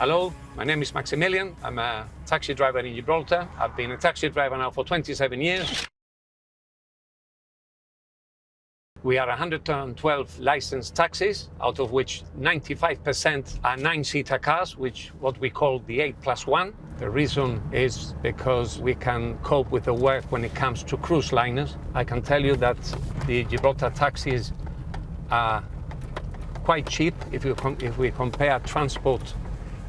Hello, my name is Maximilian. I'm a taxi driver in Gibraltar. I've been a taxi driver now for 27 years. We are 112 licensed taxis, out of which 95% are 9-seater cars, which what we call the 8+1. The reason is because we can cope with the work when it comes to cruise liners. I can tell you that the Gibraltar taxis are quite cheap if we compare transport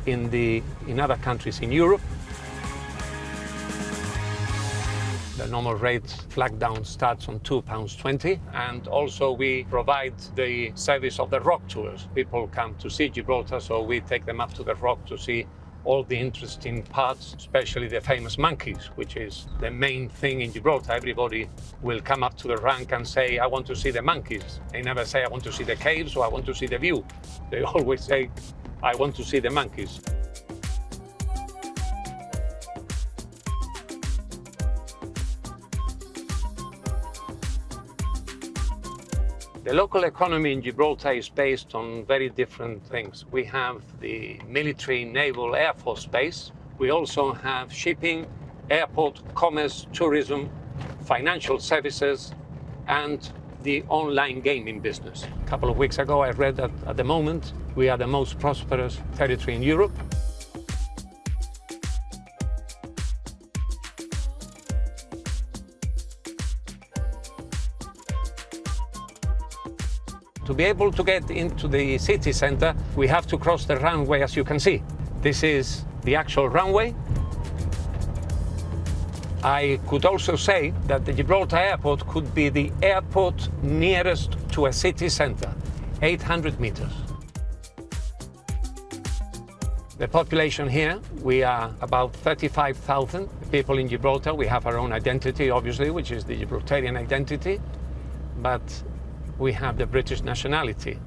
in other countries in Europe. The normal rate flag down starts on £2.20, and also we provide the service of the rock tours. People come to see Gibraltar, so we take them up to the rock to see all the interesting parts, especially the famous monkeys, which is the main thing in Gibraltar. Everybody will come up to the rank and say, I want to see the monkeys. They never say, I want to see the caves or I want to see the view. They always say, I want to see the monkeys. The local economy in Gibraltar is based on very different things. We have the military, naval, air force base. We also have shipping, airport, commerce, tourism, financial services, and the online gaming business. A couple of weeks ago, I read that at the moment, we are the most prosperous territory in Europe. To be able to get into the city center, we have to cross the runway, as you can see. This is the actual runway. I could also say that the Gibraltar airport could be the airport nearest to a city center, 800 meters. The population here, we are about 35,000 people in Gibraltar. We have our own identity, obviously, which is the Gibraltarian identity, but we have the British nationality.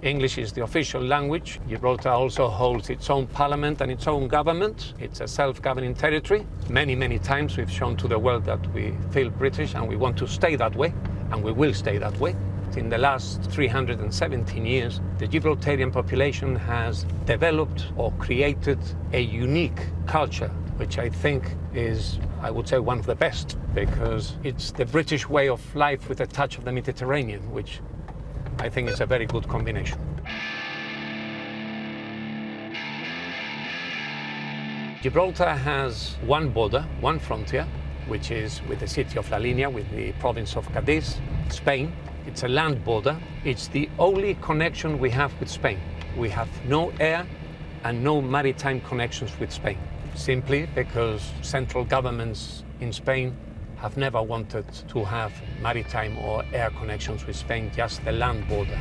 English is the official language. Gibraltar also holds its own parliament and its own government. It's a self-governing territory. Many times we've shown to the world that we feel British and we want to stay that way, and we will stay that way. In the last 317 years, the Gibraltarian population has developed or created a unique culture, which I think is, I would say, one of the best, because it's the British way of life with a touch of the Mediterranean, which I think is a very good combination. Gibraltar has one border, one frontier, which is with the city of La Línea, with the province of Cádiz, Spain. It's a land border. It's the only connection we have with Spain. We have no air and no maritime connections with Spain, simply because central governments in Spain have never wanted to have maritime or air connections with Spain, just the land border.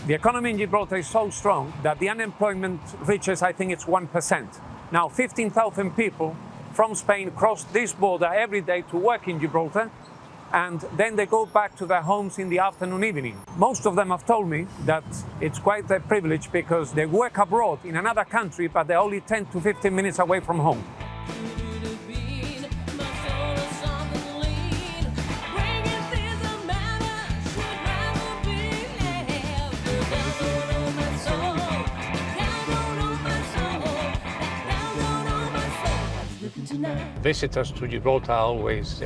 The economy in Gibraltar is so strong that the unemployment reaches, I think it's 1%. Now, 15,000 people from Spain cross this border every day to work in Gibraltar, and then they go back to their homes in the afternoon, evening. Most of them have told me that it's quite a privilege because they work abroad in another country, but they're only 10 to 15 minutes away from home. Visitors to Gibraltar always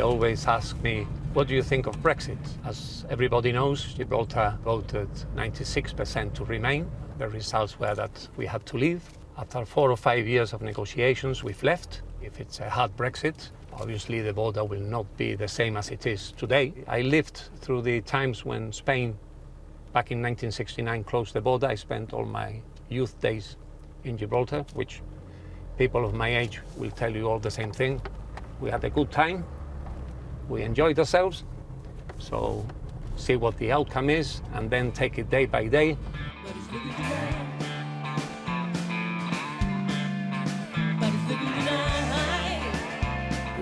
ask me, what do you think of Brexit? As everybody knows, Gibraltar voted 96% to remain. The results were that we had to leave. After 4 or 5 years of negotiations, we've left. If it's a hard Brexit, obviously the border will not be the same as it is today. I lived through the times when Spain, back in 1969, closed the border. I spent all my youth days in Gibraltar, which people of my age will tell you all the same thing. We had a good time, we enjoyed ourselves, so see what the outcome is and then take it day by day.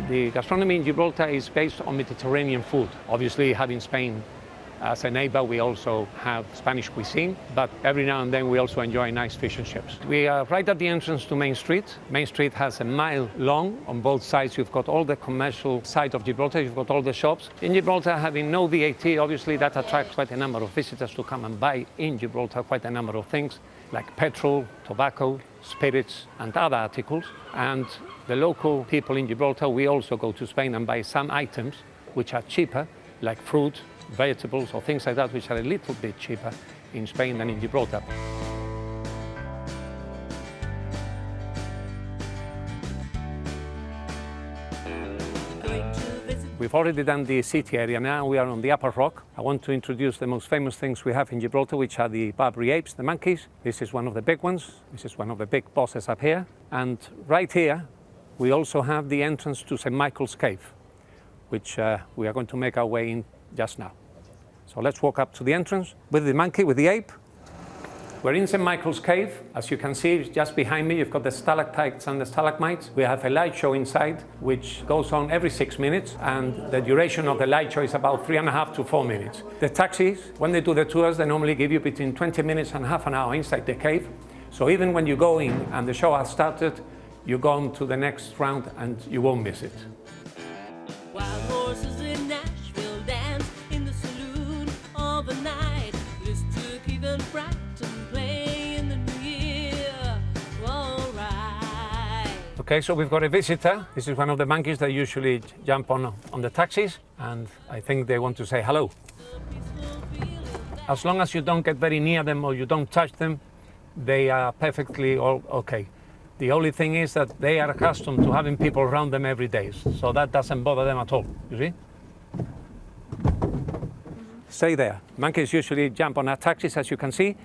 The gastronomy in Gibraltar is based on Mediterranean food. Obviously, having Spain As a neighbor, we also have Spanish cuisine, but every now and then we also enjoy nice fish and chips. We are right at the entrance to Main Street. Main Street has a mile long. On both sides, you've got all the commercial side of Gibraltar, you've got all the shops. In Gibraltar, having no VAT, obviously that attracts quite a number of visitors to come and buy in Gibraltar quite a number of things, like petrol, tobacco, spirits, and other articles. And the local people in Gibraltar, we also go to Spain and buy some items which are cheaper, like fruit, vegetables or things like that, which are a little bit cheaper in Spain than in Gibraltar. We've already done the city area. Now we are on the upper rock. I want to introduce the most famous things we have in Gibraltar, which are the Barbary apes, the monkeys. This is one of the big ones. This is one of the big bosses up here. And right here, we also have the entrance to St. Michael's Cave, which we are going to make our way in just now. So let's walk up to the entrance with the monkey, with the ape. We're in St. Michael's Cave. As you can see, just behind me, you've got the stalactites and the stalagmites. We have a light show inside, which goes on every 6 minutes, and the duration of the light show is about 3.5 to 4 minutes. The taxis, when they do the tours, they normally give you between 20 minutes and half an hour inside the cave. So even when you go in and the show has started, you go on to the next round and you won't miss it. Wild horses in Nashville dance in the saloon all the night. This took even Brighton play in the new year. All right. Okay, so we've got a visitor. This is one of the monkeys that usually jump on the taxis, and I think they want to say hello. As long as you don't get very near them or you don't touch them, they are perfectly okay. The only thing is that they are accustomed to having people around them every day, so that doesn't bother them at all, you see? Stay there. Monkeys usually jump on our taxis, as you can see,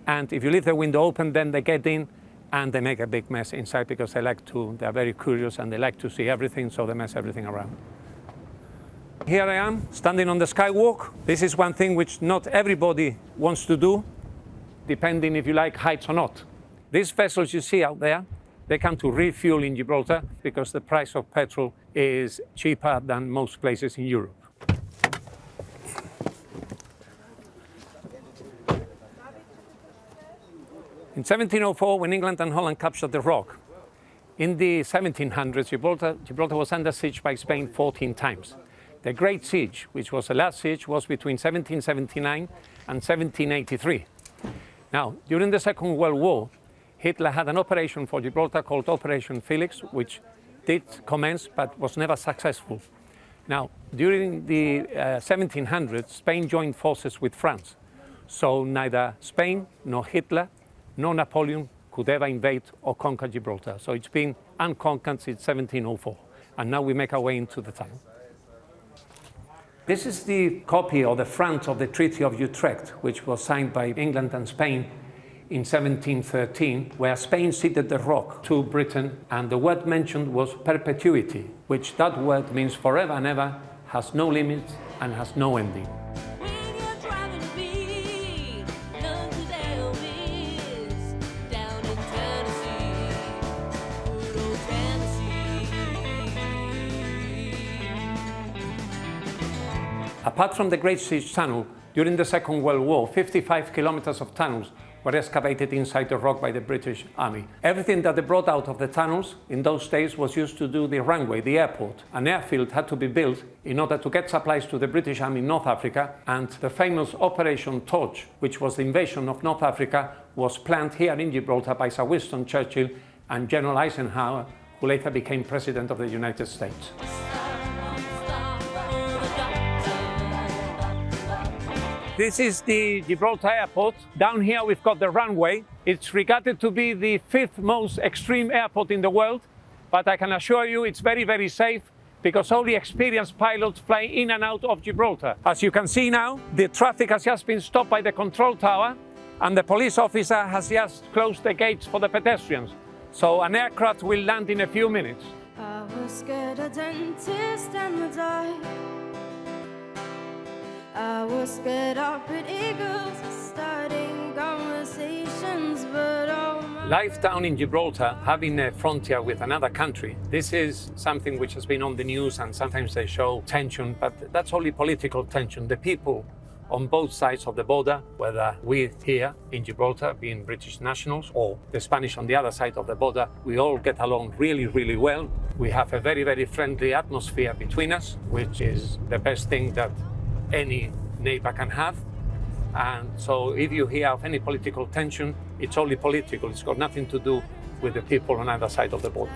and if you leave the window open, then they get in and they make a big mess inside because they're very curious and they like to see everything, so they mess everything around. Here I am, standing on the skywalk. This is one thing which not everybody wants to do, depending if you like heights or not. These vessels you see out there, they come to refuel in Gibraltar because the price of petrol is cheaper than most places in Europe. In 1704, when England and Holland captured the Rock, in the 1700s, Gibraltar was under siege by Spain 14 times. The Great Siege, which was the last siege, was between 1779 and 1783. Now, during the Second World War, Hitler had an operation for Gibraltar called Operation Felix, which did commence but was never successful. Now, during the 1700s, Spain joined forces with France. So neither Spain, nor Hitler, nor Napoleon could ever invade or conquer Gibraltar. So it's been unconquered since 1704. And now we make our way into the town. This is the copy or the front of the Treaty of Utrecht, which was signed by England and Spain in 1713, where Spain ceded the Rock to Britain, and the word mentioned was perpetuity, which that word means forever and ever, has no limits and has no ending. Apart from the Great Siege Tunnel, during the Second World War, 55 kilometers of tunnels were excavated inside the rock by the British Army. Everything that they brought out of the tunnels in those days was used to do the runway, the airport. An airfield had to be built in order to get supplies to the British Army in North Africa, and the famous Operation Torch, which was the invasion of North Africa, was planned here in Gibraltar by Sir Winston Churchill and General Eisenhower, who later became President of the United States. This is the Gibraltar airport. Down here we've got the runway. It's regarded to be the 5th most extreme airport in the world, but I can assure you it's very, very safe because only experienced pilots fly in and out of Gibraltar. As you can see now, the traffic has just been stopped by the control tower and the police officer has just closed the gates for the pedestrians. So an aircraft will land in a few minutes. I was scared of dentist and the dark. I was scared of pretty girls starting conversations, but oh my... Life down in Gibraltar, having a frontier with another country, this is something which has been on the news and sometimes they show tension, but that's only political tension. The people on both sides of the border, whether we here in Gibraltar, being British nationals, or the Spanish on the other side of the border, we all get along really, really well. We have a very, very friendly atmosphere between us, which is the best thing that any neighbor can have. And so if you hear of any political tension, it's only political. It's got nothing to do with the people on either side of the border.